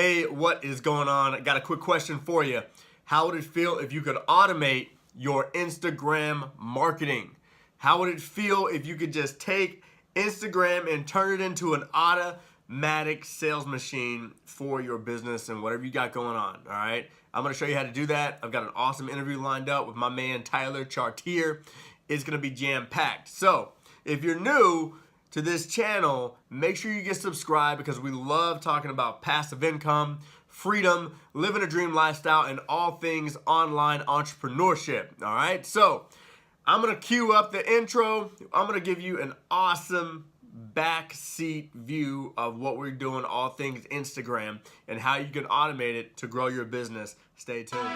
Hey, what is going on? I got a quick question for you. How would it feel if you could automate your Instagram marketing? How would it feel if you could just take Instagram and turn it into an automatic sales machine for your business and whatever you got going on, all right? I'm going to show you how to do that. I've got an awesome interview lined up with my man Tyler Chartier. It's going to be jam-packed. So if you're new to this channel, make sure you get subscribed because we love talking about passive income, freedom, living a dream lifestyle, and all things online entrepreneurship, all right? So I'm going to cue up the intro. I'm going to give you an awesome backseat view of what we're doing, all things Instagram, and how you can automate it to grow your business. Stay tuned.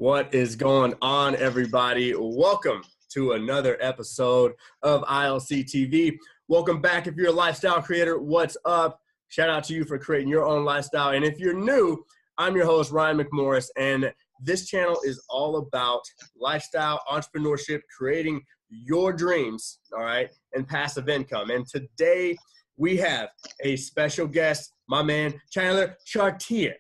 What is going on, everybody? Welcome to another episode of ILC TV. Welcome back. If you're a lifestyle creator, what's up? Shout out to you for creating your own lifestyle. And if you're new, I'm your host, Ryan Mcmorris, and this channel is all about lifestyle, entrepreneurship, creating your dreams, all right, and passive income. And today we have a special guest, my man, Tyler Chartier.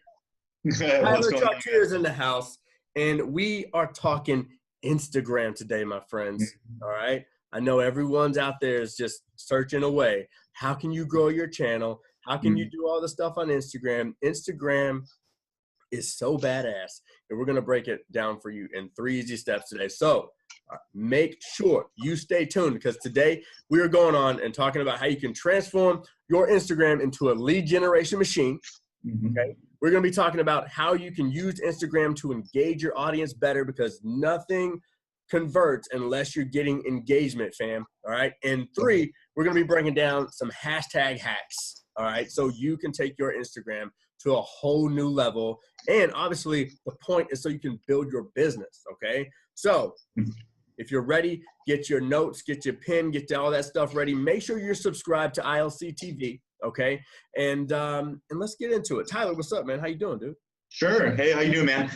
Tyler Chartier is in the house. And we are talking Instagram today, my friends, all right? I know everyone's out there is just searching away. How can you grow your channel? How can you do all the stuff on Instagram? Instagram is so badass, and we're going to break it down for you in 3 easy steps today. So make sure you stay tuned because today we are going on and talking about how you can transform your Instagram into a lead generation machine, okay? We're going to be talking about how you can use Instagram to engage your audience better because nothing converts unless you're getting engagement, fam. All right. And 3, we're going to be breaking down some hashtag hacks. All right. So you can take your Instagram to a whole new level. And obviously the point is so you can build your business. Okay. So if you're ready, get your notes, get your pen, get all that stuff ready. Make sure you're subscribed to ILC TV. Okay. And let's get into it. Tyler, what's up, man? How you doing, dude? Sure. Hey, how you doing, man?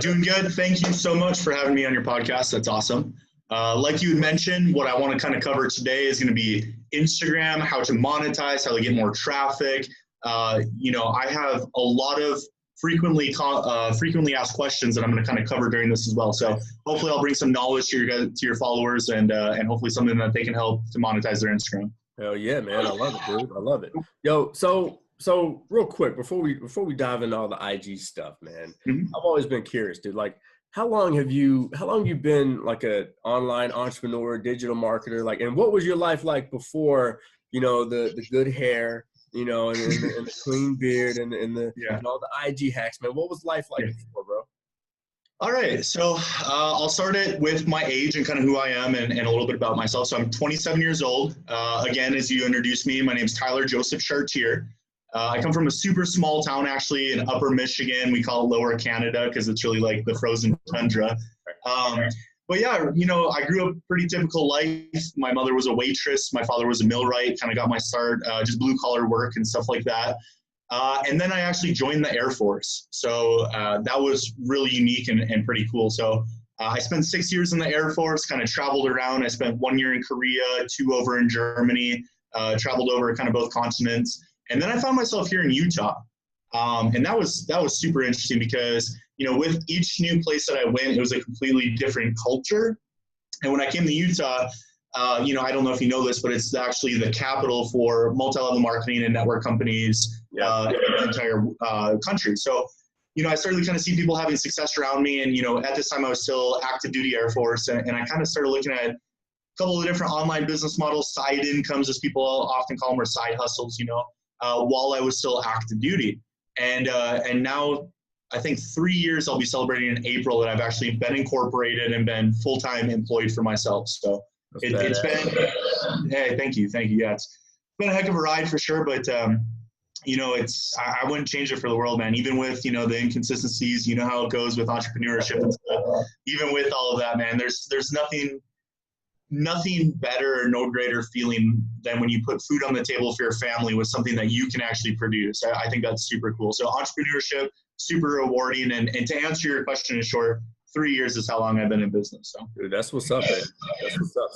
Doing good. Thank you so much for having me on your podcast. That's awesome. Like you had mentioned, what I want to kind of cover today is going to be Instagram, how to monetize, how to get more traffic. I have a lot of frequently asked questions that I'm going to kind of cover during this as well. So hopefully I'll bring some knowledge to your followers and hopefully something that they can help to monetize their Instagram. Hell yeah, man. I love it, dude. I love it. Yo, so real quick, before we dive into all the IG stuff, man, I've always been curious, dude. Like, how long have you been like a online entrepreneur, digital marketer? Like, and what was your life like before, the good hair, and the clean beard and all the IG hacks, man? What was life like before, bro? All right, so I'll start it with my age and kind of who I am and a little bit about myself. So I'm 27 years old. Again, as you introduced me, my name is Tyler Joseph Chartier. I come from a super small town, actually, in Upper Michigan. We call it Lower Canada because it's really like the frozen tundra. But yeah, I grew up pretty typical life. My mother was a waitress. My father was a millwright, kind of got my start, just blue-collar work and stuff like that. And then I actually joined the Air Force. So that was really unique and pretty cool. So I spent 6 years in the Air Force, kind of traveled around. I spent 1 year in Korea, 2 over in Germany, traveled over kind of both continents. And then I found myself here in Utah. And that was super interesting because, with each new place that I went, it was a completely different culture. And when I came to Utah, I don't know if you know this, but it's actually the capital for multi-level marketing and network companies in the entire country. So, I started to kind of see people having success around me. And, at this time I was still active duty Air Force. And I kind of started looking at a couple of different online business models, side incomes, as people often call them, or side hustles, while I was still active duty. And now I think 3 years I'll be celebrating in April that I've actually been incorporated and been full-time employed for myself. So it's been, hey, thank you. Yeah, it's been a heck of a ride for sure, but I wouldn't change it for the world, man. Even with, the inconsistencies, how it goes with entrepreneurship and stuff. even with all of that, man, there's nothing better or no greater feeling than when you put food on the table for your family with something that you can actually produce. I think that's super cool. So entrepreneurship, super rewarding. And to answer your question in short, 3 years is how long I've been in business. So dude, that's what's up, man. That's what's up.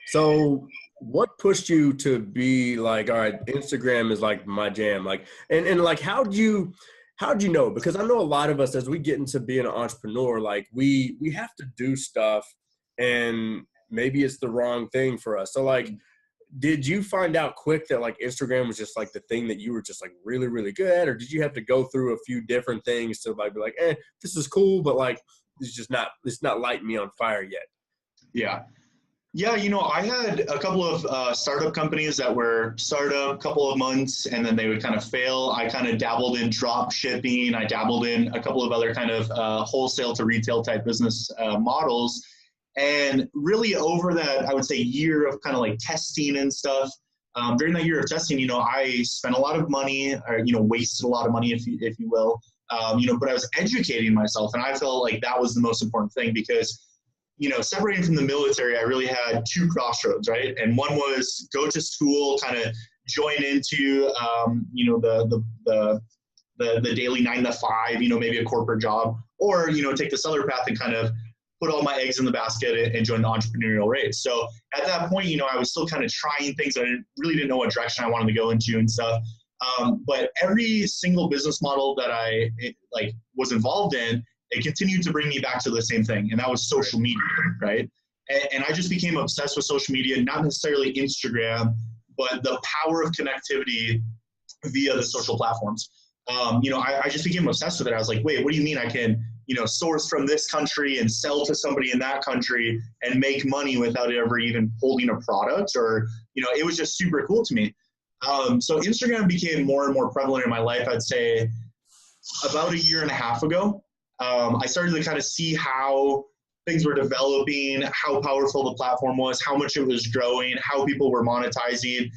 So what pushed you to be like, all right, Instagram is like my jam? Like, and like, how'd you know? Because I know a lot of us, as we get into being an entrepreneur, like we have to do stuff and maybe it's the wrong thing for us. So like, did you find out quick that like Instagram was just like the thing that you were just like really, really good at? Or did you have to go through a few different things to like be like, this is cool, but like, it's not lighting me on fire yet? Yeah. Yeah, I had a couple of startup companies that were startup a couple of months and then they would kind of fail. I kind of dabbled in drop shipping. I dabbled in a couple of other kind of wholesale to retail type business models. And really over that, I would say year of kind of like testing and stuff, during that year of testing, I spent a lot of money or, wasted a lot of money, if you will, but I was educating myself. And I felt like that was the most important thing because separating from the military, I really had two crossroads, right? And one was go to school, kind of join into, the daily 9 to 5, maybe a corporate job, or, take the seller path and kind of put all my eggs in the basket and join the entrepreneurial race. So at that point, I was still kind of trying things. I really didn't know what direction I wanted to go into and stuff. But every single business model that I was involved in, it continued to bring me back to the same thing, and that was social media, right? And I just became obsessed with social media, not necessarily Instagram, but the power of connectivity via the social platforms. I just became obsessed with it. I was like, wait, what do you mean I can, source from this country and sell to somebody in that country and make money without ever even holding a product? Or, it was just super cool to me. So Instagram became more and more prevalent in my life, I'd say about a year and a half ago. I started to kind of see how things were developing, how powerful the platform was, how much it was growing, how people were monetizing,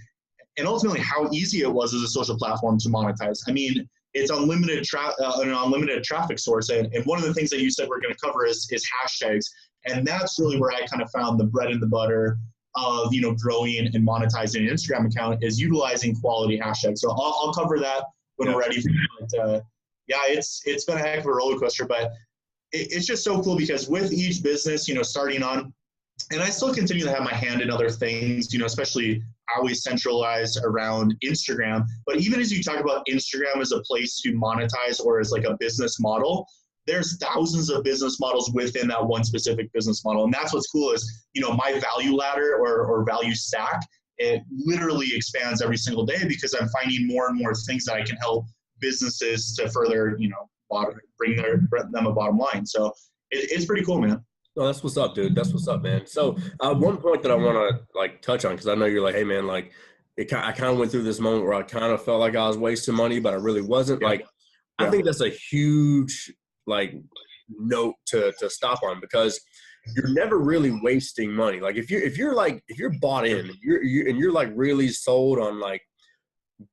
and ultimately how easy it was as a social platform to monetize. I mean, it's unlimited an unlimited traffic source. And one of the things that you said we're going to cover is hashtags. And that's really where I kind of found the bread and the butter of, growing and monetizing an Instagram account is utilizing quality hashtags. So I'll cover that when we're ready for it. But, yeah, it's been a heck of a roller coaster, but it's just so cool because with each business, starting on, and I still continue to have my hand in other things, especially always centralized around Instagram. But even as you talk about Instagram as a place to monetize or as like a business model, there's thousands of business models within that one specific business model. And that's what's cool is, my value ladder or value stack, it literally expands every single day because I'm finding more and more things that I can help businesses to further, bring them a bottom line. So it's pretty cool, man. No, that's what's up, dude. That's what's up, man. So one point that I want to touch on, because I know you're like, hey, man, I kind of went through this moment where I kind of felt like I was wasting money, but I really wasn't. Yeah. I think that's a huge note to stop on because you're never really wasting money. Like if you're bought in, you're like really sold on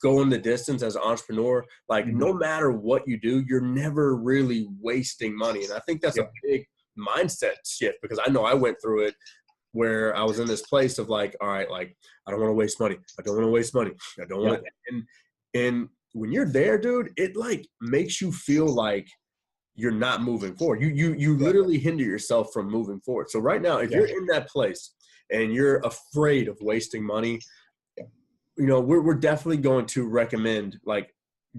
going the distance as an entrepreneur, no matter what you do, you're never really wasting money. And I think that's a big mindset shift because I know I went through it where I was in this place of all right, I don't want to waste money. I don't want to waste money. I don't want to. And when you're there, dude, it makes you feel like you're not moving forward. You literally hinder yourself from moving forward. So right now, if you're in that place and you're afraid of wasting money, we're definitely going to recommend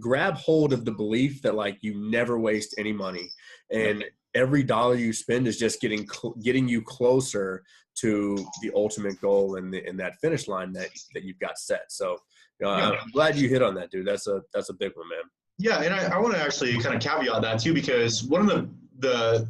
grab hold of the belief that you never waste any money, and every dollar you spend is just getting you closer to the ultimate goal and that finish line that you've got set. So I'm glad you hit on that, dude. That's a big one, man. Yeah, and I want to actually kind of caveat that too, because one of the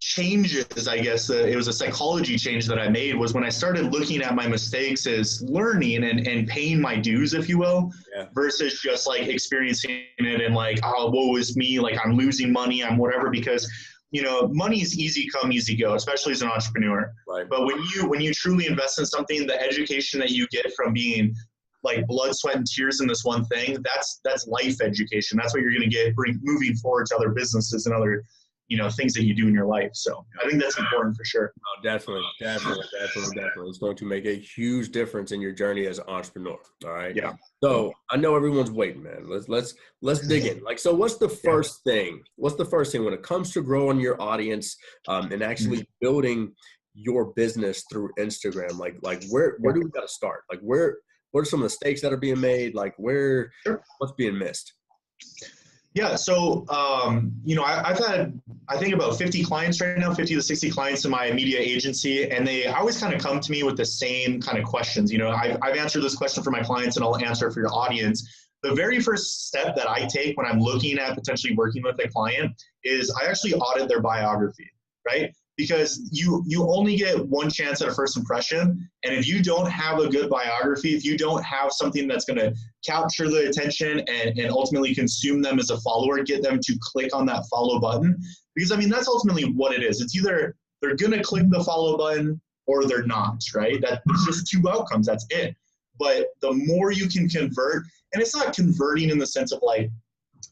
changes, I guess, it was a psychology change that I made was when I started looking at my mistakes as learning and paying my dues, if you will, versus just experiencing it and oh, woe is me, I'm losing money, I'm whatever, because money is easy come, easy go, especially as an entrepreneur. Right. But when you truly invest in something, the education that you get from being blood, sweat, and tears in this one thing, that's life education. That's what you're going to get moving forward to other businesses and other things that you do in your life. So I think that's important for sure. Oh, definitely. It's going to make a huge difference in your journey as an entrepreneur. All right. Yeah. So I know everyone's waiting, man. Let's dig in. Like, so what's the first thing? What's the first thing when it comes to growing your audience and actually building your business through Instagram? Like where do we got to start? Like what are some mistakes that are being made? Like what's being missed? Yeah. So, I've had, I think about 50 clients right now, 50 to 60 clients in my media agency. And they always kind of come to me with the same kind of questions. I've answered this question for my clients and I'll answer it for your audience. The very first step that I take when I'm looking at potentially working with a client is I actually audit their biography, right? Because you only get one chance at a first impression. And if you don't have a good biography, if you don't have something that's going to capture the attention and ultimately consume them as a follower, get them to click on that follow button. Because that's ultimately what it is. It's either they're going to click the follow button or they're not, right? It's just two outcomes. That's it. But the more you can convert, and it's not converting in the sense of like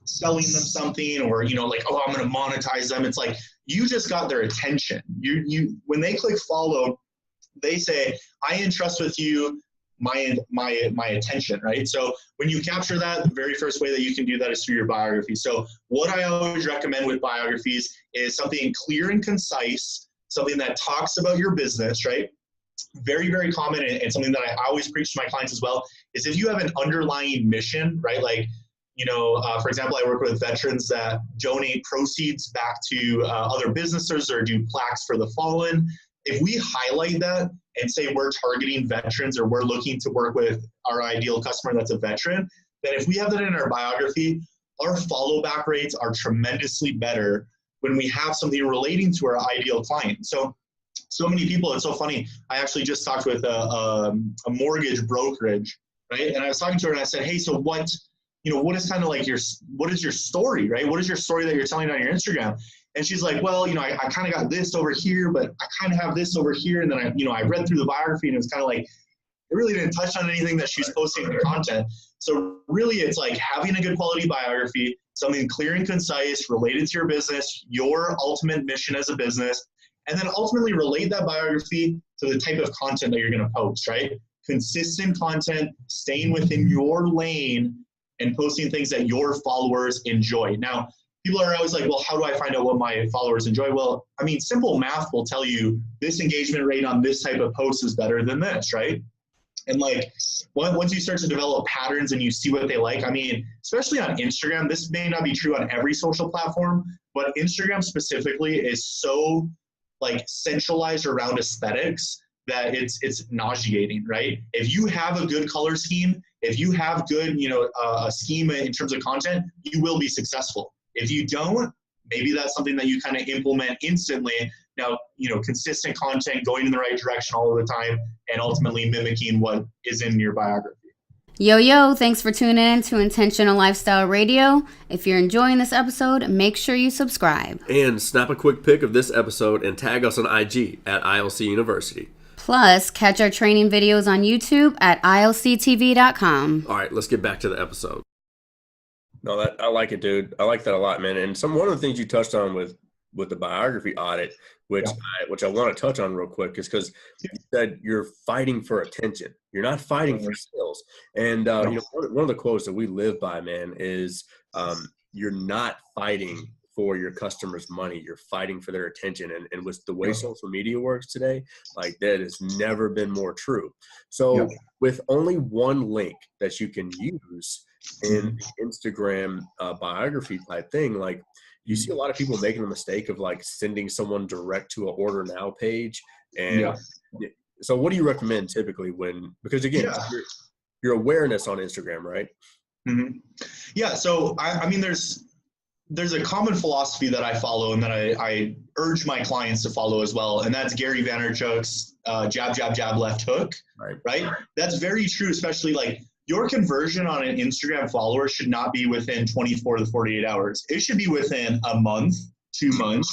selling them something or, like, oh, I'm going to monetize them. It's like, you just got their attention. When they click follow, they say, I entrust with you my attention, right? So when you capture that, the very first way that you can do that is through your biography. So what I always recommend with biographies is something clear and concise, something that talks about your business, right? Very, very common, and something that I always preach to my clients as well, is if you have an underlying mission, right? Like, for example, I work with veterans that donate proceeds back to other businesses or do plaques for the fallen. If we highlight that and say we're targeting veterans or we're looking to work with our ideal customer that's a veteran, then if we have that in our biography, our follow back rates are tremendously better when we have something relating to our ideal client. So many people, it's so funny. I actually just talked with a mortgage brokerage, right? And I was talking to her and I said, hey, so what is kind of like what is your story, right? What is your story that you're telling on your Instagram? And she's like, well, I kind of got this over here, but I kind of have this over here. And then I read through the biography and it was kind of like, it really didn't touch on anything that she's posting in the content. So really it's like having a good quality biography, something clear and concise related to your business, your ultimate mission as a business, and then ultimately relate that biography to the type of content that you're going to post, right? Consistent content, staying within your lane, and posting things that your followers enjoy. Now, people are always like, well, how do I find out what my followers enjoy? Well, simple math will tell you this engagement rate on this type of post is better than this, right? And like, once you start to develop patterns and you see what they like, especially on Instagram, this may not be true on every social platform, but Instagram specifically is so like centralized around aesthetics that it's nauseating, right? If you have a good color scheme, if you have good, a schema in terms of content, you will be successful. If you don't, maybe that's something that you kind of implement instantly. Now, consistent content, going in the right direction all of the time, and ultimately mimicking what is in your biography. Yo, thanks for tuning in to Intentional Lifestyle Radio. If you're enjoying this episode, make sure you subscribe. And snap a quick pic of this episode and tag us on IG at ILC University. Plus, catch our training videos on YouTube at ilctv.com. All right, let's get back to the episode. No, I like it, dude. I like that a lot, man. And one of the things you touched on with the biography audit, which I want to touch on real quick, is because you said you're fighting for attention. You're not fighting for sales. And one of the quotes that we live by, man, is you're not fighting for your customers' money. You're fighting for their attention. And with the way social media works today, like that has never been more true. So with only one link that you can use in Instagram biography type thing, like you see a lot of people making the mistake of like sending someone direct to an order now page. And so what do you recommend typically because again, your awareness on Instagram, right? Mm-hmm. Yeah. So there's a common philosophy that I follow and that I urge my clients to follow as well. And that's Gary Vaynerchuk's jab, jab, jab, left hook, right? That's very true, especially like your conversion on an Instagram follower should not be within 24 to 48 hours. It should be within a month, 2 months,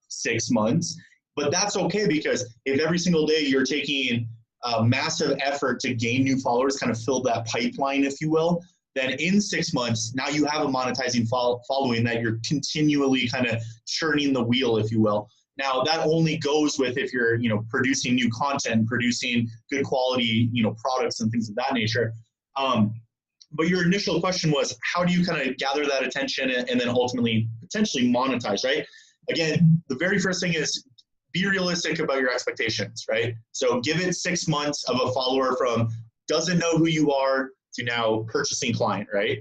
6 months. But that's okay, because if every single day you're taking a massive effort to gain new followers, kind of fill that pipeline, if you will, then in 6 months, now you have a monetizing following that you're continually kind of churning the wheel, if you will. Now that only goes with if you're, producing new content, producing good quality, products and things of that nature. But your initial question was, how do you kind of gather that attention and then ultimately potentially monetize, right? Again, the very first thing is be realistic about your expectations, right? So give it 6 months of a follower from doesn't know who you are to now purchasing client, right?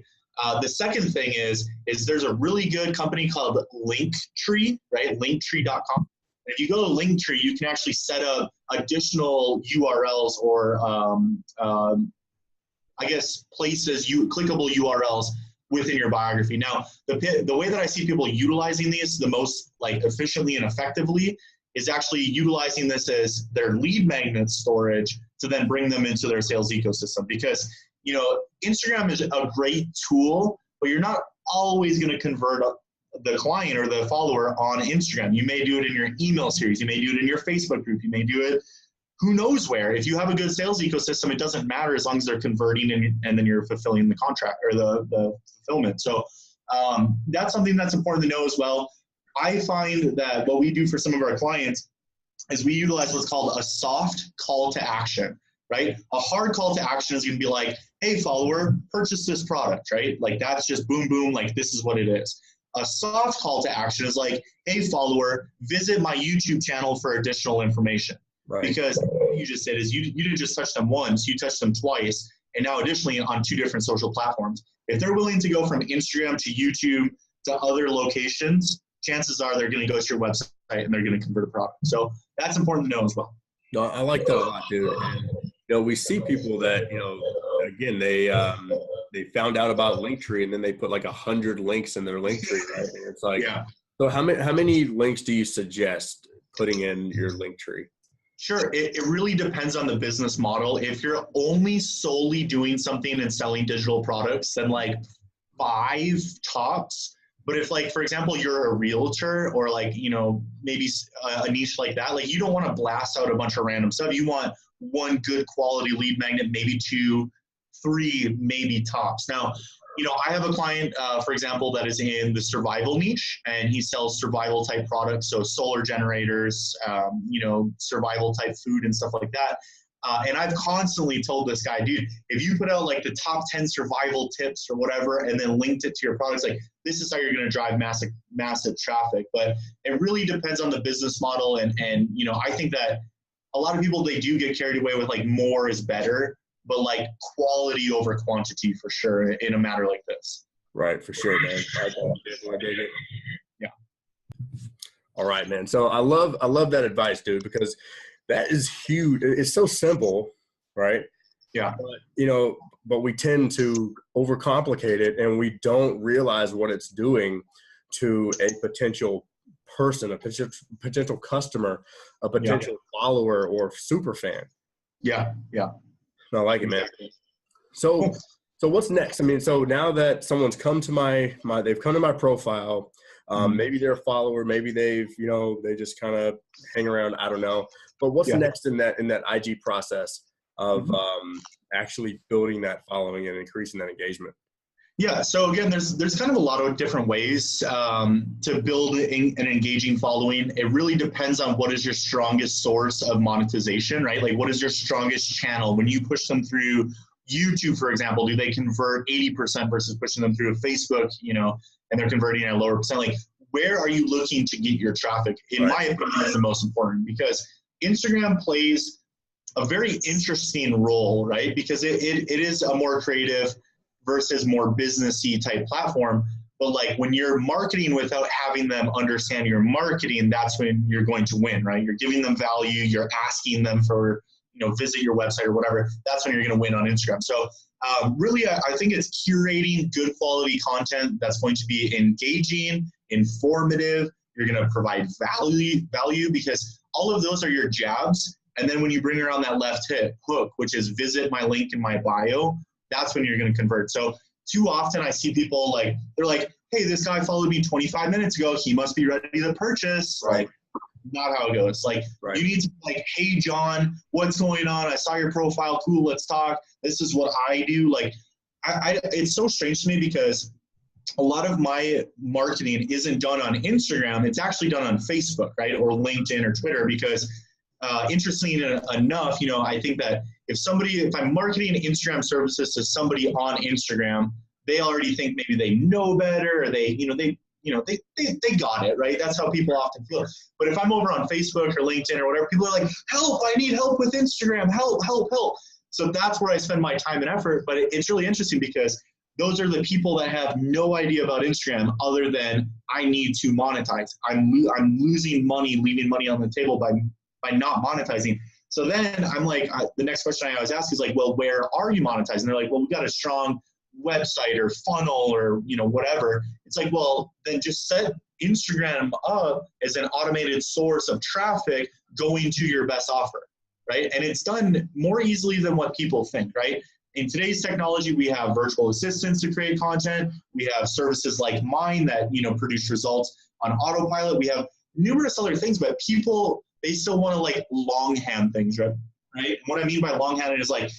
The second thing is there's a really good company called Linktree, right? Linktree.com. If you go to Linktree, you can actually set up additional URLs or places, clickable URLs within your biography. Now, the way that I see people utilizing these the most efficiently and effectively is actually utilizing this as their lead magnet storage to then bring them into their sales ecosystem. Because, Instagram is a great tool, but you're not always going to convert the client or the follower on Instagram. You may do it in your email series. You may do it in your Facebook group. You may do it who knows where. If you have a good sales ecosystem, it doesn't matter as long as they're converting and then you're fulfilling the contract or the fulfillment. So that's something that's important to know as well. I find that what we do for some of our clients is we utilize what's called a soft call to action, right? A hard call to action is going to be like, hey, follower, purchase this product, right? That's just boom, boom, this is what it is. A soft call to action is like, hey, follower, visit my YouTube channel for additional information. Right. Because what you just said is you didn't just touch them once, you touched them twice, and now additionally on 2 different social platforms. If they're willing to go from Instagram to YouTube to other locations, chances are they're going to go to your website and they're going to convert a product. So that's important to know as well. No, I like that a lot, dude. And, we see people that, again, they found out about Linktree and then they put 100 links in their Linktree, right? And it's yeah. So how many links do you suggest putting in your Linktree? Sure. It really depends on the business model. If you're only solely doing something and selling digital products, then 5 tops. But if for example, you're a realtor or maybe a niche like that, you don't want to blast out a bunch of random stuff. You want one good quality lead magnet, maybe 2, 3, maybe tops. Now, I have a client, for example, that is in the survival niche, and he sells survival type products. So solar generators, survival type food and stuff like that. And I've constantly told this guy, dude, if you put out the top 10 survival tips or whatever, and then linked it to your products, this is how you're going to drive massive traffic. But it really depends on the business model. And I think that a lot of people, they do get carried away with more is better, but quality over quantity for sure in a matter like this. Right. For sure, man. I dig it. Yeah. All right, man. So I love that advice, dude, because that is huge. It's so simple, right? Yeah. But we tend to overcomplicate it and we don't realize what it's doing to a potential person, a potential customer, a potential follower or super fan. Yeah. Yeah. I like it, man. So what's next? I mean, so now that someone's come to they've come to my profile, maybe they're a follower, maybe they've, they just kind of hang around. I don't know. But what's next in that IG process of actually building that following and increasing that engagement? Yeah. So again, there's kind of a lot of different ways to build an engaging following. It really depends on what is your strongest source of monetization, right? What is your strongest channel? When you push them through YouTube, for example, do they convert 80% versus pushing them through a Facebook, and they're converting at a lower percent? Where are you looking to get your traffic? In my opinion, that's the most important, because Instagram plays a very interesting role, right? Because it is a more creative versus more businessy type platform. But when you're marketing without having them understand your marketing, that's when you're going to win, right? You're giving them value, you're asking them for, visit your website or whatever. That's when you're going to win on Instagram. So really, I think it's curating good quality content that's going to be engaging, informative. You're going to provide value because all of those are your jabs. And then when you bring around that left hook, which is visit my link in my bio, that's when you're going to convert. So too often I see people they're like, hey, this guy followed me 25 minutes ago. He must be ready to purchase. Right. Not how it goes. You need to hey, John, what's going on? I saw your profile. Cool. Let's talk. This is what I do. it's so strange to me because a lot of my marketing isn't done on Instagram. It's actually done on Facebook, right? Or LinkedIn or Twitter, because interestingly enough, I think that if I'm marketing Instagram services to somebody on Instagram, they already think maybe they know better, or they got it, right? That's how people often feel. But if I'm over on Facebook or LinkedIn or whatever, people are like, help, I need help with Instagram, help. So that's where I spend my time and effort. But it's really interesting because those are the people that have no idea about Instagram other than I need to monetize. I'm losing money, leaving money on the table by not monetizing. So then I'm like, the next question I always ask is like, well, where are you monetizing? They're like, well, we've got a strong website or funnel or, whatever. It's like, well, then just set Instagram up as an automated source of traffic going to your best offer, right? And it's done more easily than what people think, right? In today's technology, we have virtual assistants to create content. We have services like mine that, produce results on autopilot. We have numerous other things, but people, they still want to like longhand things, right? And what I mean by longhand is like,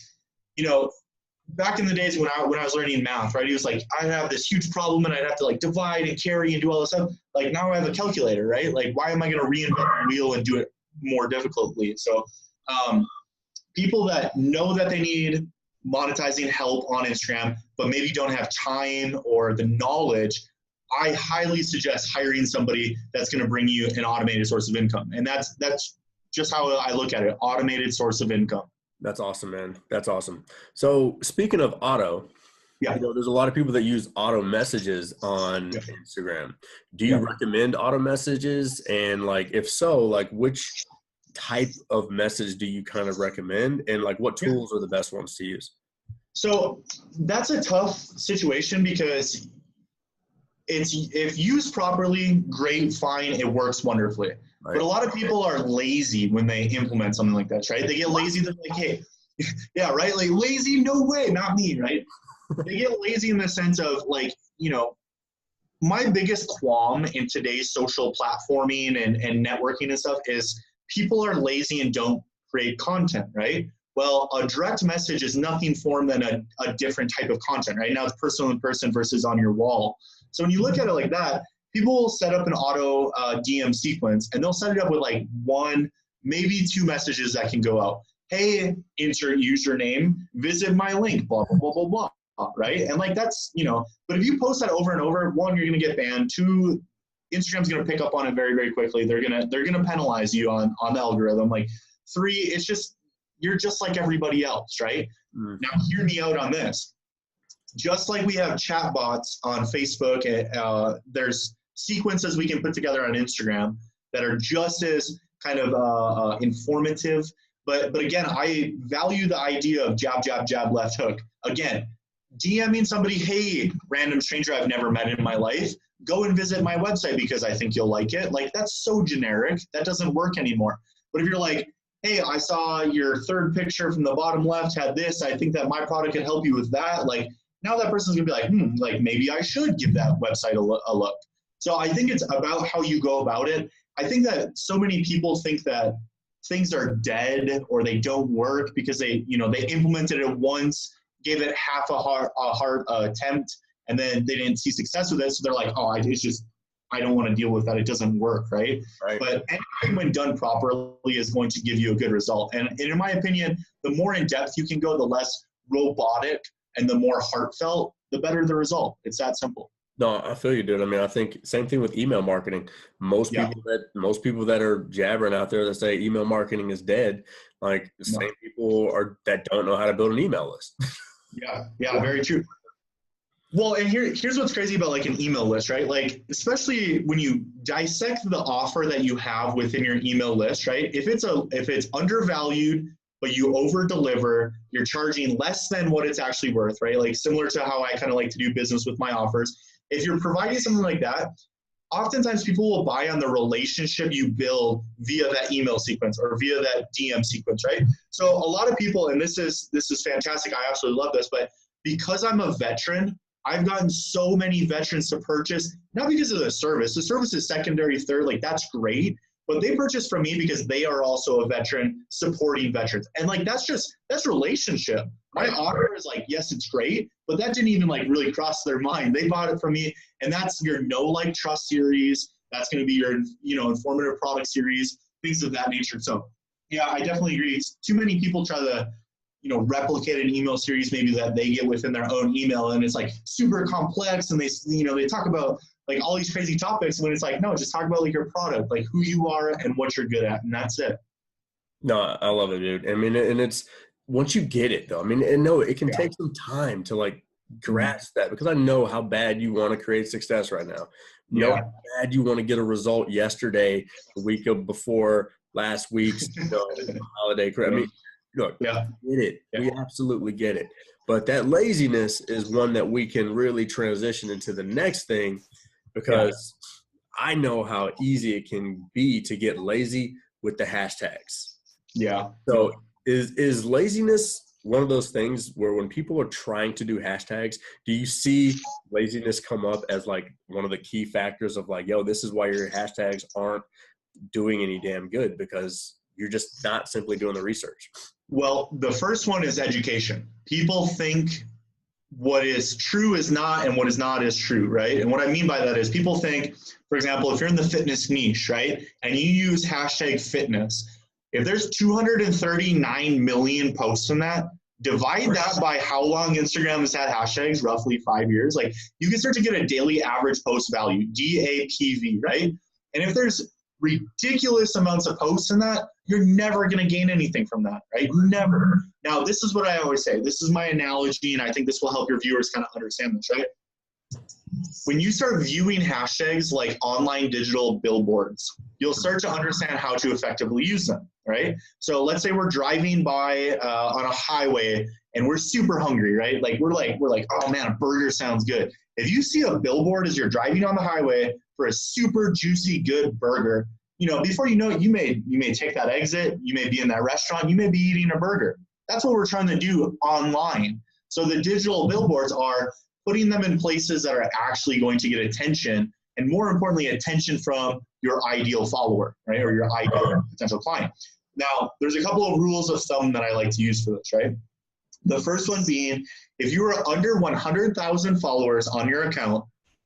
back in the days when I was learning math, right? He was like, I have this huge problem and I'd have to like divide and carry and do all this stuff. Like now I have a calculator, right? Like why am I going to reinvent the wheel and do it more difficultly? So people that know that they need monetizing help on Instagram, but maybe don't have time or the knowledge, I highly suggest hiring somebody that's going to bring you an automated source of income. And that's just how I look at it, automated source of income. That's awesome, man. That's awesome. So speaking of auto, there's a lot of people that use auto messages on Instagram. Do you recommend auto messages? And like, if so, like which type of message do you kind of recommend? And like what tools are the best ones to use? So that's a tough situation because if used properly, great, fine, it works wonderfully. Right. But a lot of people are lazy when they implement something like that, right? They get lazy. They're like, hey, yeah, right? Like lazy, no way, not me, right? They get lazy in the sense of like, my biggest qualm in today's social platforming and networking and stuff is people are lazy and don't create content, right? Well, a direct message is nothing more than a different type of content, right? Now it's personal in person versus on your wall. So when you look at it like that, people will set up an auto DM sequence, and they'll set it up with like one, maybe two messages that can go out. Hey, insert username, visit my link, blah, blah, blah, blah, blah, right? And like that's, but if you post that over and over, one, you're going to get banned. Two, Instagram's going to pick up on it very, very quickly. They're going to penalize you on the algorithm. Like three, it's just, you're just like everybody else, right? Mm. Now hear me out on this. Just like we have chat bots on Facebook, there's sequences we can put together on Instagram that are just as kind of informative. But again, I value the idea of jab, jab, jab, left hook. Again, DMing somebody, hey, random stranger I've never met in my life, go and visit my website because I think you'll like it. Like that's so generic. That doesn't work anymore. But if you're like, hey, I saw your third picture from the bottom left had this, I think that my product can help you with that. Like now that person's gonna be like, like maybe I should give that website a look. So I think it's about how you go about it. I think that so many people think that things are dead or they don't work because they implemented it once, gave it half a hard attempt, and then they didn't see success with it. So they're like, oh, I don't want to deal with that. It doesn't work, right? But anything when done properly is going to give you a good result. And in my opinion, the more in depth you can go, the less robotic and the more heartfelt, the better the result. It's that simple. No, I feel you, dude. I mean, I think same thing with email marketing. Most people that are jabbering out there that say email marketing is dead, like the same people that don't know how to build an email list. Yeah, very true. Well, and here's what's crazy about like an email list, right? Like, especially when you dissect the offer that you have within your email list, right? If it's undervalued, but you over deliver, you're charging less than what it's actually worth, right? Like similar to how I kind of like to do business with my offers. If you're providing something like that, oftentimes people will buy on the relationship you build via that email sequence or via that DM sequence, right? So a lot of people, and this is fantastic, I absolutely love this, but because I'm a veteran, I've gotten so many veterans to purchase, not because of the service is secondary, third, like that's great, but they purchase from me because they are also a veteran supporting veterans. And like, that's relationship. My offer is like, yes, it's great, but that didn't even like really cross their mind. They bought it from me, and that's your know, like, trust series. That's going to be your, informative product series, things of that nature. So yeah, I definitely agree. Too many people try to, replicate an email series maybe that they get within their own email, and it's like super complex, and they talk about like all these crazy topics when it's like, no, just talk about like your product, like who you are and what you're good at, and that's it. No, I love it, dude. I mean, and it's once you get it though. I mean, and no, it can take some time to like grasp that, because I know how bad you want to create success right now. Know how bad you want to get a result yesterday, the week of before last week's holiday. I mean, look, we get it. We absolutely get it. But that laziness is one that we can really transition into the next thing, because I know how easy it can be to get lazy with the hashtags. Yeah. So is laziness one of those things where when people are trying to do hashtags, do you see laziness come up as like one of the key factors of like, yo, this is why your hashtags aren't doing any damn good, because you're just not simply doing the research? Well, the first one is education. People think what is true is not, and what is not is true, right? And what I mean by that is people think, for example, if you're in the fitness niche, right, and you use hashtag fitness, if there's 239 million posts in that, divide that by how long Instagram has had hashtags, roughly 5 years. Like, you can start to get a daily average post value, DAPV, right? And if there's ridiculous amounts of posts in that, you're never going to gain anything from that, right? Never. Now, this is what I always say. This is my analogy, and I think this will help your viewers kind of understand this, right? When you start viewing hashtags like online digital billboards, you'll start to understand how to effectively use them, right? So let's say we're driving by on a highway and we're super hungry, right? Like we're like, oh man, a burger sounds good. If you see a billboard as you're driving on the highway for a super juicy, good burger, before you know it, you may take that exit, you may be in that restaurant, you may be eating a burger. That's what we're trying to do online. So the digital billboards are putting them in places that are actually going to get attention, and more importantly, attention from your ideal follower, right, or your ideal potential client. Now, there's a couple of rules of thumb that I like to use for this, right? The first one being, if you are under 100,000 followers on your account,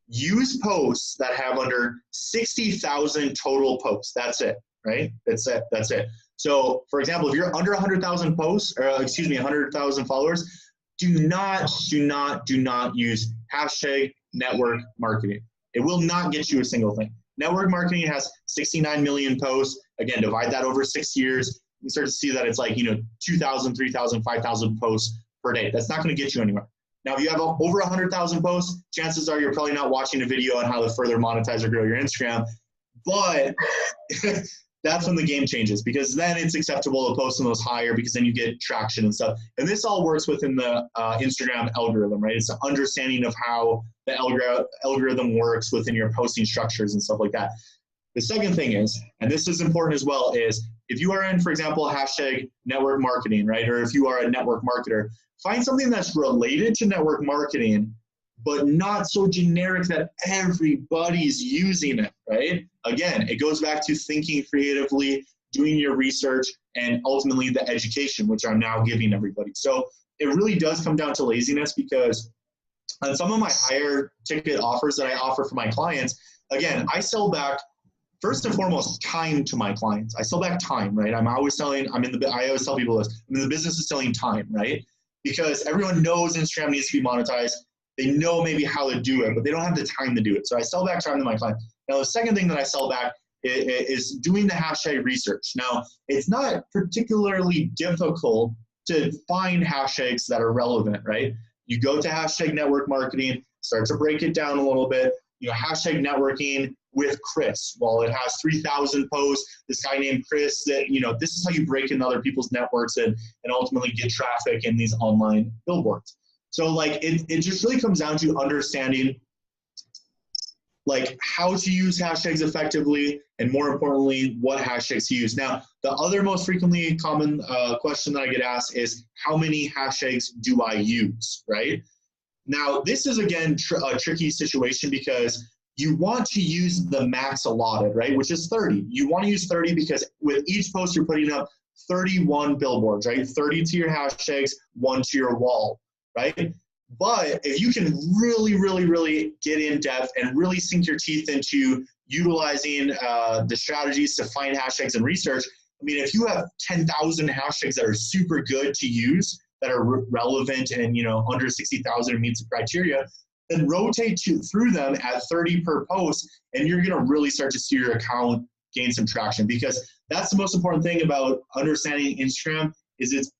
use posts that have under 60,000 total posts. That's it, right? That's it. So, for example, if you're under 100,000 posts, 100,000 followers, do not use hashtag network marketing. It will not get you a single thing. Network marketing has 69 million posts. Again, divide that over 6 years. You start to see that it's like, 2,000, 3,000, 5,000 posts per day. That's not going to get you anywhere. Now, if you have over 100,000 posts, chances are you're probably not watching a video on how to further monetize or grow your Instagram. But that's when the game changes, because then it's acceptable to post on those higher, because then you get traction and stuff. And this all works within the Instagram algorithm, right? It's an understanding of how the algorithm works within your posting structures and stuff like that. The second thing is, and this is important as well, is if you are in, for example, hashtag network marketing, right? Or if you are a network marketer, find something that's related to network marketing, but not so generic that everybody's using it, right? Again, it goes back to thinking creatively, doing your research, and ultimately the education, which I'm now giving everybody. So it really does come down to laziness, because on some of my higher ticket offers that I offer for my clients, again, I sell back, first and foremost, time to my clients. I sell back time, right? I always tell people this, I'm in the business of selling time, right? Because everyone knows Instagram needs to be monetized. They know maybe how to do it, but they don't have the time to do it. So I sell back time to my client. Now, the second thing that I sell back is doing the hashtag research. Now, it's not particularly difficult to find hashtags that are relevant, right? You go to hashtag network marketing, start to break it down a little bit. Hashtag networking with Chris. Well, it has 3,000 posts. This guy named Chris that, this is how you break into other people's networks and ultimately get traffic in these online billboards. So like, it just really comes down to understanding like how to use hashtags effectively, and more importantly, what hashtags to use. Now, the other most frequently common question that I get asked is, how many hashtags do I use, right? Now, this is, again, a tricky situation, because you want to use the max allotted, right, which is 30. You want to use 30 because with each post you're putting up, 31 billboards, right? 30 to your hashtags, 1 to your wall, right? But if you can really, really, really get in depth and really sink your teeth into utilizing the strategies to find hashtags and research, I mean, if you have 10,000 hashtags that are super good to use, that are relevant and, you know, under 60,000 meets the criteria, then rotate through them at 30 per post, and you're going to really start to see your account gain some traction, because that's the most important thing about understanding Instagram is it's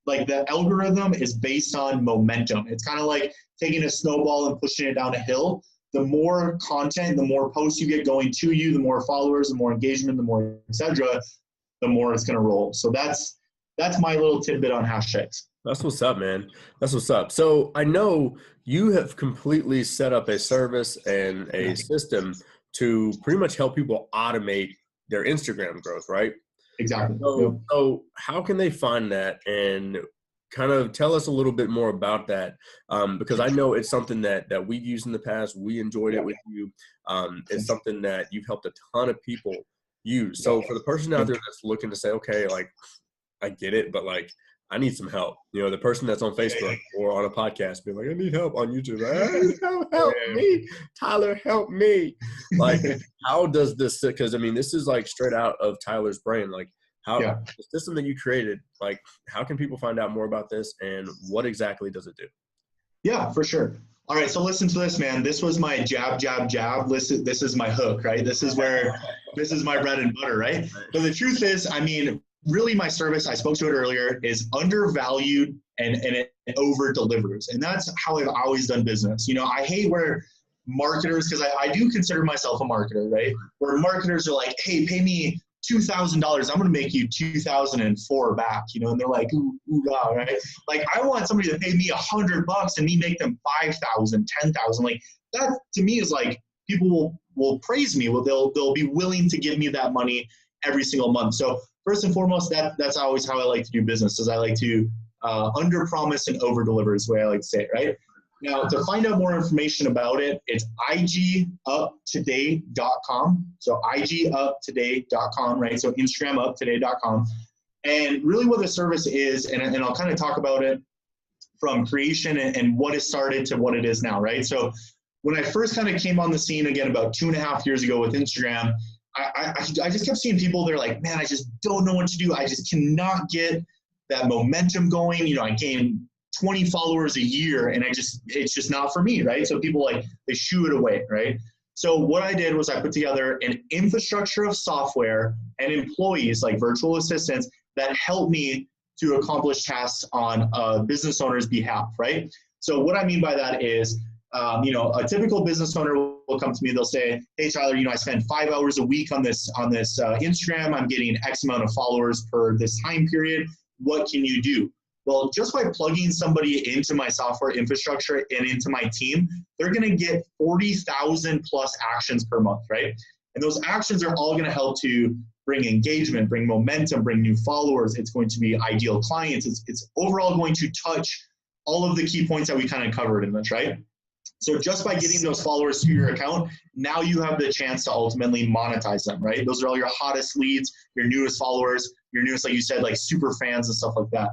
like the algorithm is based on momentum. It's kind of like taking a snowball and pushing it down a hill. The more content, the more posts you get going to you, the more followers, the more engagement, the more etc., the more it's going to roll. So that's my little tidbit on hashtags. That's what's up, man. That's what's up. So I know you have completely set up a service and a system to pretty much help people automate their Instagram growth, right? Exactly. So how can they find that, and kind of tell us a little bit more about that? Because I know it's something that we've used in the past. We enjoyed it with you. It's something that you've helped a ton of people use. So for the person out there that's looking to say, okay, like, I get it, but like, I need some help. You know, the person that's on Facebook or on a podcast being like, I need help on YouTube. Help me, Tyler, help me. Like, how does this, because I mean, this is like straight out of Tyler's brain. Like, how the system that you created, like, how can people find out more about this, and what exactly does it do? Yeah, for sure. All right, so listen to this, man. This was my jab, jab, jab. This is my hook, right? This is my bread and butter, right? But the truth is, I mean, really my service, I spoke to it earlier, is undervalued and it over delivers. And that's how I've always done business. You know, I hate where marketers, because I do consider myself a marketer, right? Where marketers are like, hey, pay me $2,000. I'm going to make you 2004 back, you know, and they're like, ooh, wow, right? Like, I want somebody to pay me $100 and me make them 5,000, 10,000. Like, that to me is like, people will praise me. Well, they'll be willing to give me that money every single month. So first and foremost, that's always how I like to do business, is I like to under promise and over deliver is the way I like to say it, right? Now, to find out more information about it, it's iguptoday.com. So iguptoday.com, right? So instagramuptoday.com. And really what the service is, and I'll kind of talk about it from creation and what it started to what it is now, right? So when I first kind of came on the scene again about 2.5 years ago with Instagram, I just kept seeing people, they're like, man, I just don't know what to do. I just cannot get that momentum going. You know, I gain 20 followers a year and it's just not for me, right? So people like, they shoo it away, right? So what I did was I put together an infrastructure of software and employees, like virtual assistants, that help me to accomplish tasks on a business owner's behalf, right? So what I mean by that is, you know, a typical business owner will come to me, they'll say, hey, Tyler, you know, I spend 5 hours a week on this Instagram. I'm getting X amount of followers per this time period. What can you do? Well, just by plugging somebody into my software infrastructure and into my team, they're going to get 40,000 plus actions per month, right? And those actions are all going to help to bring engagement, bring momentum, bring new followers. It's going to be ideal clients. It's overall going to touch all of the key points that we kind of covered in this, right? So just by getting those followers to your account, now you have the chance to ultimately monetize them, right? Those are all your hottest leads, your newest followers, your newest, like you said, like super fans and stuff like that.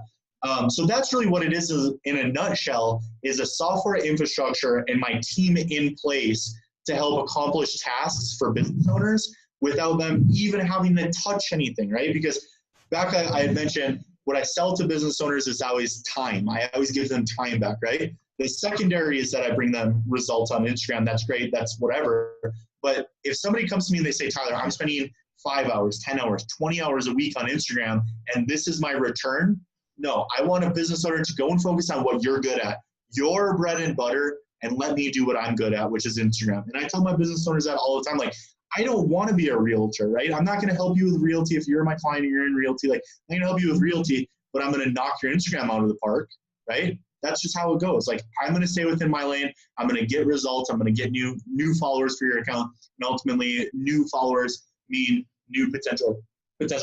So that's really what it is in a nutshell, is a software infrastructure and my team in place to help accomplish tasks for business owners without them even having to touch anything, right? Because back I had mentioned, what I sell to business owners is always time. I always give them time back, right? The secondary is that I bring them results on Instagram. That's great. That's whatever. But if somebody comes to me and they say, Tyler, I'm spending 5 hours, 10 hours, 20 hours a week on Instagram, and this is my return. No, I want a business owner to go and focus on what you're good at, your bread and butter, and let me do what I'm good at, which is Instagram. And I tell my business owners that all the time. Like, I don't want to be a realtor, right? I'm not going to help you with realty. If you're my client and you're in realty, like, I'm going to help you with realty, but I'm going to knock your Instagram out of the park, right? That's just how it goes. Like, I'm going to stay within my lane. I'm going to get results. I'm going to get new followers for your account. And ultimately, new followers mean new potential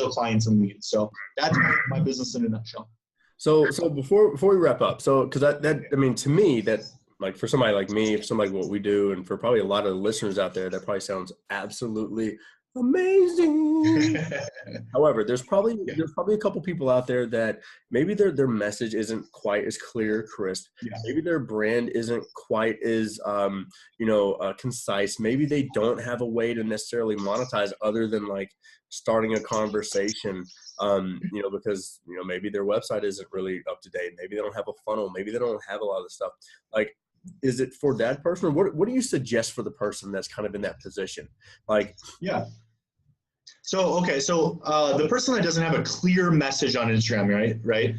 clients and leads. So that's my business in a nutshell. So before we wrap up, so because that I mean, to me, that, like, for somebody like me, for somebody like what we do, and for probably a lot of the listeners out there, that probably sounds absolutely amazing. However, there's probably a couple people out there that maybe their message isn't quite as clear, crisp. Yeah. Maybe their brand isn't quite as concise. Maybe they don't have a way to necessarily monetize other than like starting a conversation. Because maybe their website isn't really up to date. Maybe they don't have a funnel. Maybe they don't have a lot of stuff. Like, is it for that person, or what do you suggest for the person that's kind of in that position? Like, yeah. So the person that doesn't have a clear message on Instagram, right?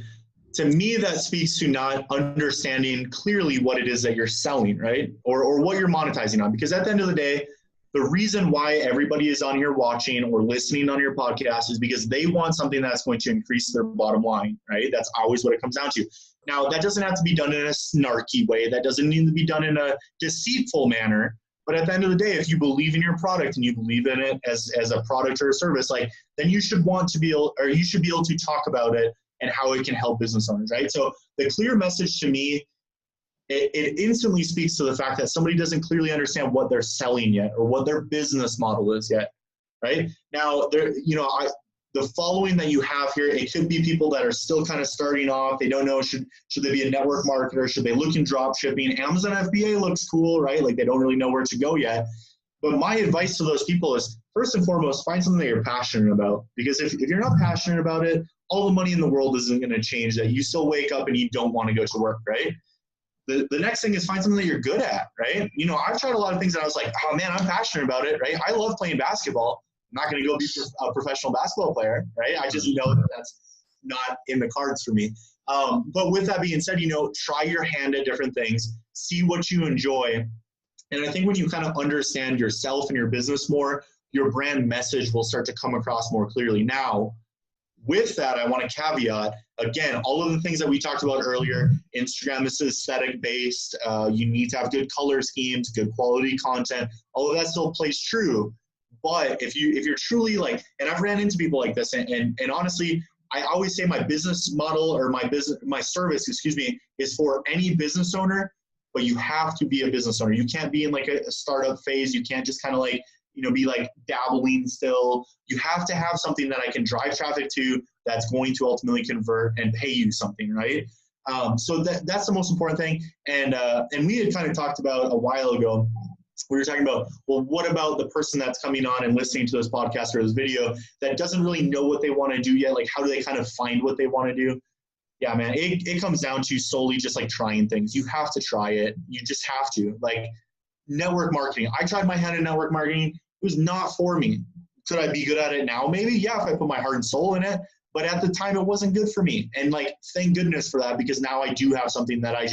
To me, that speaks to not understanding clearly what it is that you're selling, right? Or what you're monetizing on. Because at the end of the day, the reason why everybody is on here watching or listening on your podcast is because they want something that's going to increase their bottom line, right? That's always what it comes down to. Now, that doesn't have to be done in a snarky way. That doesn't need to be done in a deceitful manner. But at the end of the day, if you believe in your product and you believe in it as a product or a service, then you should be able to talk about it and how it can help business owners, right? So the clear message to me, it instantly speaks to the fact that somebody doesn't clearly understand what they're selling yet or what their business model is yet, right? Now, the following that you have here, it could be people that are still kind of starting off. They don't know, should they be a network marketer? Should they look in drop shipping? Amazon FBA looks cool, right? Like they don't really know where to go yet. But my advice to those people is, first and foremost, find something that you're passionate about. Because if you're not passionate about it, all the money in the world isn't going to change that. You still wake up and you don't want to go to work, right? The next thing is find something that you're good at, right? I've tried a lot of things and I was like, oh man, I'm passionate about it, right? I love playing basketball. I'm not going to go be a professional basketball player, right? I just know that that's not in the cards for me. But with that being said, try your hand at different things, see what you enjoy. And I think when you kind of understand yourself and your business more, your brand message will start to come across more clearly. Now, with that, I want to caveat, again, all of the things that we talked about earlier. Instagram is aesthetic based. You need to have good color schemes, good quality content. All of that still plays true. But if you're truly and I've ran into people like this, and honestly, I always say my business model or my service, is for any business owner, but you have to be a business owner. You can't be in a startup phase. You can't just kind of be dabbling still. You have to have something that I can drive traffic to that's going to ultimately convert and pay you something, right? So that's the most important thing. And we had kind of talked about a while ago, we were talking about, well, what about the person that's coming on and listening to this podcast or this video that doesn't really know what they want to do yet? How do they kind of find what they want to do? Yeah, man, it comes down to solely just trying things. You have to try it. You just have to. Network marketing. I tried my hand in network marketing. It was not for me. Could I be good at it now? Maybe, yeah, if I put my heart and soul in it. But at the time, it wasn't good for me. And thank goodness for that, because now I do have something that I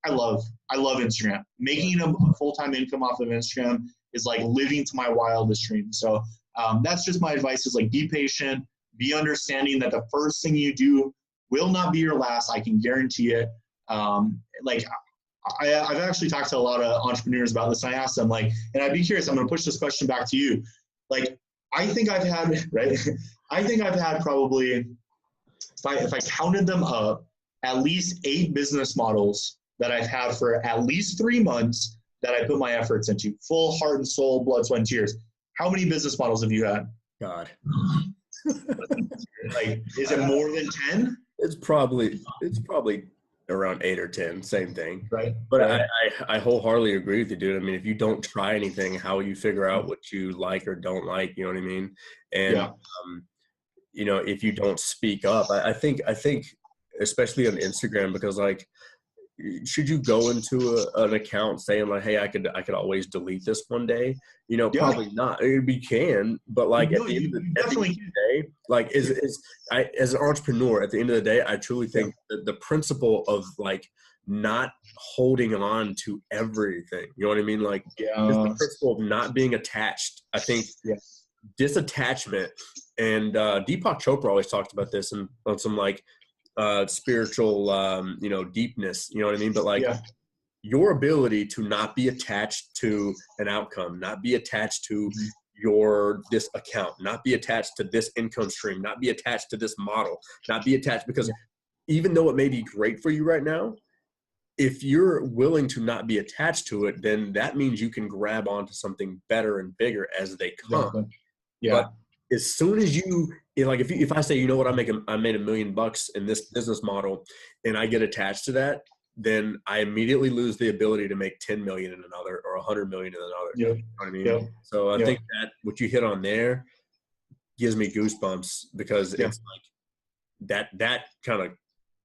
love. I love Instagram. Making a full-time income off of Instagram is living to my wildest dreams. So that's just my advice is be patient, be understanding that the first thing you do will not be your last. I can guarantee it. I've actually talked to a lot of entrepreneurs about this. And I asked them and I'd be curious, I'm going to push this question back to you. I think I've had probably, if I counted them up, at least 8 business models that I've had for at least 3 months that I put my efforts into, full heart and soul, blood, sweat, and tears. How many business models have you had? God. Is it more than 10? It's probably around 8 or 10, same thing. Right. But right. I wholeheartedly agree with you, dude. I mean, if you don't try anything, how will you figure out what you like or don't like? You know what I mean? And, if you don't speak up, I think especially on Instagram, because should you go into an account saying hey, I could always delete this one day? Probably not. You can, but at the end of the day, as an entrepreneur, at the end of the day, I truly think that the principle of not holding on to everything, you know what I mean? Is the principle of not being attached. I think disattachment, and Deepak Chopra always talked about this on some spiritual deepness, you know what I mean? But your ability to not be attached to an outcome, not be attached to this account, not be attached to this income stream, not be attached to this model, not be attached, because even though it may be great for you right now, if you're willing to not be attached to it, then that means you can grab onto something better and bigger as they come. But as soon as if I say, you know what, I made $1 million in this business model and I get attached to that, then I immediately lose the ability to make 10 million in another or 100 million in another. Yeah. You know what I mean? So I think that what you hit on there gives me goosebumps because it's like that kind of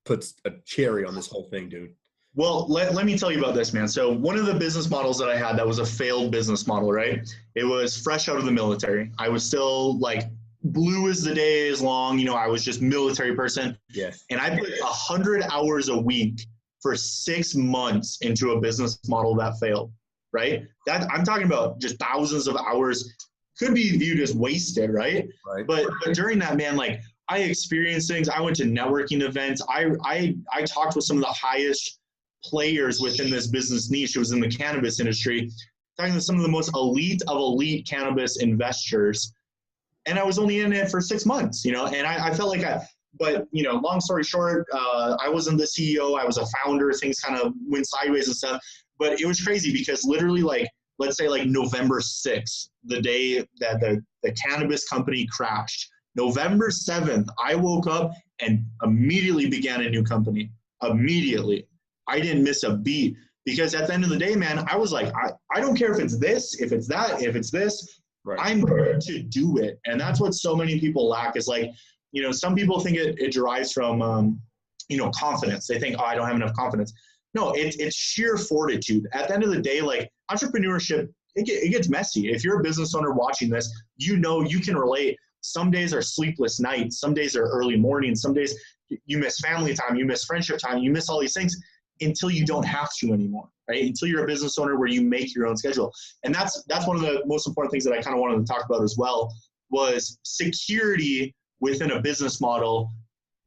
puts a cherry on this whole thing, dude. Well, let me tell you about this, man. So one of the business models that I had that was a failed business model, right? It was fresh out of the military. I was still like blue as the day is long. You know, I was just military person. Yeah. And I put 100 hours a week for 6 months into a business model that failed, right? That I'm talking about just thousands of hours could be viewed as wasted, right? But during that, man, like I experienced things. I went to networking events. I talked with some of the highest players within this business niche. It was in the cannabis industry, talking to some of the most elite of elite cannabis investors. And I was only in it for 6 months, you know, and I felt like but, you know, long story short, I wasn't the CEO. I was a founder. Things kind of went sideways and stuff. But it was crazy because literally, like, let's say like November 6th, the day that the cannabis company crashed, November 7th, I woke up and immediately began a new company. Immediately. I didn't miss a beat because at the end of the day, man, I was like, I don't care if it's this, if it's that, if it's this, I'm going to do it. And that's what so many people lack is like, you know, some people think it derives from, you know, confidence. They think, oh, I don't have enough confidence. No, it's sheer fortitude. At the end of the day, like entrepreneurship, it gets messy. If you're a business owner watching this, you know, you can relate. Some days are sleepless nights. Some days are early mornings. Some days you miss family time. You miss friendship time. You miss all these things until you don't have to anymore, right? Until you're a business owner where you make your own schedule. And that's one of the most important things that I kind of wanted to talk about as well was security within a business model,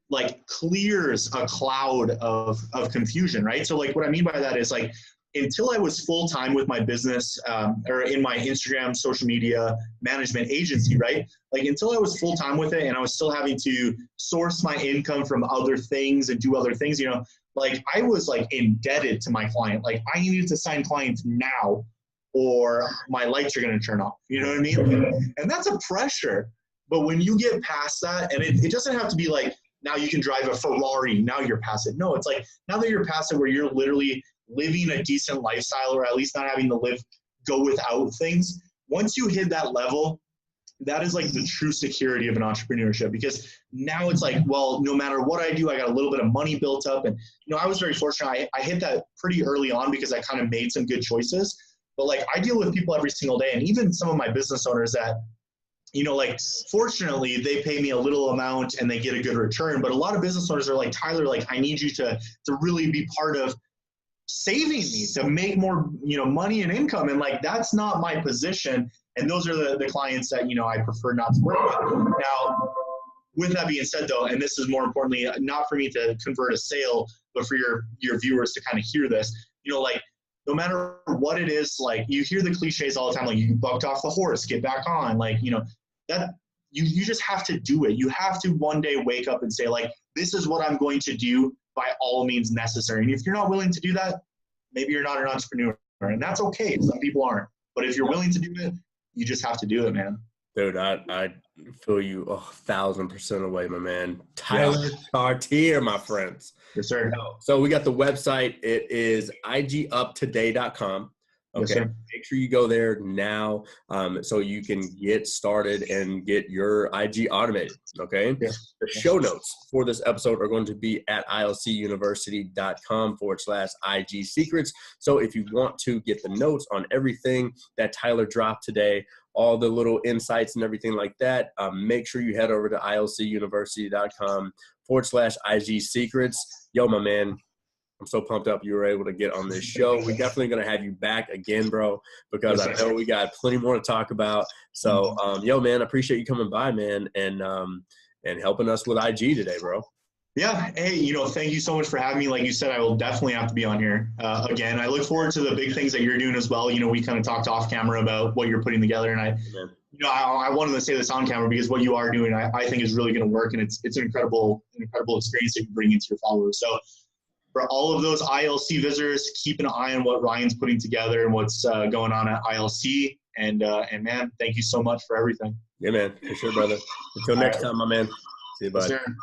like clears a cloud of confusion, right? So like what I mean by that is like, until I was full-time with my business or in my Instagram social media management agency, right? Like until I was full-time with it and I was still having to source my income from other things and do other things, you know, like I was like indebted to my client. Like I needed to sign clients now or my lights are going to turn off. You know what I mean? And that's a pressure. But when you get past that, and it doesn't have to be like, now you can drive a Ferrari, now you're past it. No, it's like, now that you're past it where you're literally living a decent lifestyle or at least not having to go without things. Once you hit that level, that is like the true security of an entrepreneurship because now it's like, well, no matter what I do, I got a little bit of money built up. And, you know, I was very fortunate. I hit that pretty early on because I kind of made some good choices. But like I deal with people every single day and even some of my business owners that, you know, like fortunately they pay me a little amount and they get a good return. But a lot of business owners are like, Tyler, like I need you to really be part of saving me to make more, you know, money and income. And like, that's not my position. And those are the clients that, you know, I prefer not to work with. Now, with that being said though, and this is more importantly, not for me to convert a sale, but for your viewers to kind of hear this, you know, like no matter what it is, like you hear the cliches all the time, like you bucked off the horse, get back on, like, you know, that you just have to do it. You have to one day wake up and say like, this is what I'm going to do by all means necessary. And if you're not willing to do that, maybe you're not an entrepreneur and that's okay. Some people aren't, but if you're willing to do it, you just have to do it, man. Dude, I feel you 1,000% away, my man. Tyler Chartier, my friends. Yes, sir. So we got the website. It is iguptoday.com. Okay. Yes, make sure you go there now so you can get started and get your IG automated. Okay. Yeah. The show notes for this episode are going to be at ilcuniversity.com/IG secrets. So if you want to get the notes on everything that Tyler dropped today, all the little insights and everything like that, make sure you head over to ilcuniversity.com/IG secrets. Yo, my man. I'm so pumped up you were able to get on this show. We're definitely going to have you back again, bro, because I know we got plenty more to talk about. So, yo, man, I appreciate you coming by, man, and helping us with IG today, bro. Yeah. Hey, you know, thank you so much for having me. Like you said, I will definitely have to be on here again. I look forward to the big things that you're doing as well. You know, we kind of talked off camera about what you're putting together, and I wanted to say this on camera because what you are doing, I think is really going to work, and it's an incredible experience that you bring into your followers. So, for all of those ILC visitors, keep an eye on what Ryan's putting together and what's going on at ILC. And man, thank you so much for everything. Yeah, man, for sure, brother. Until next time, my man. See you, bud. Yes, sir.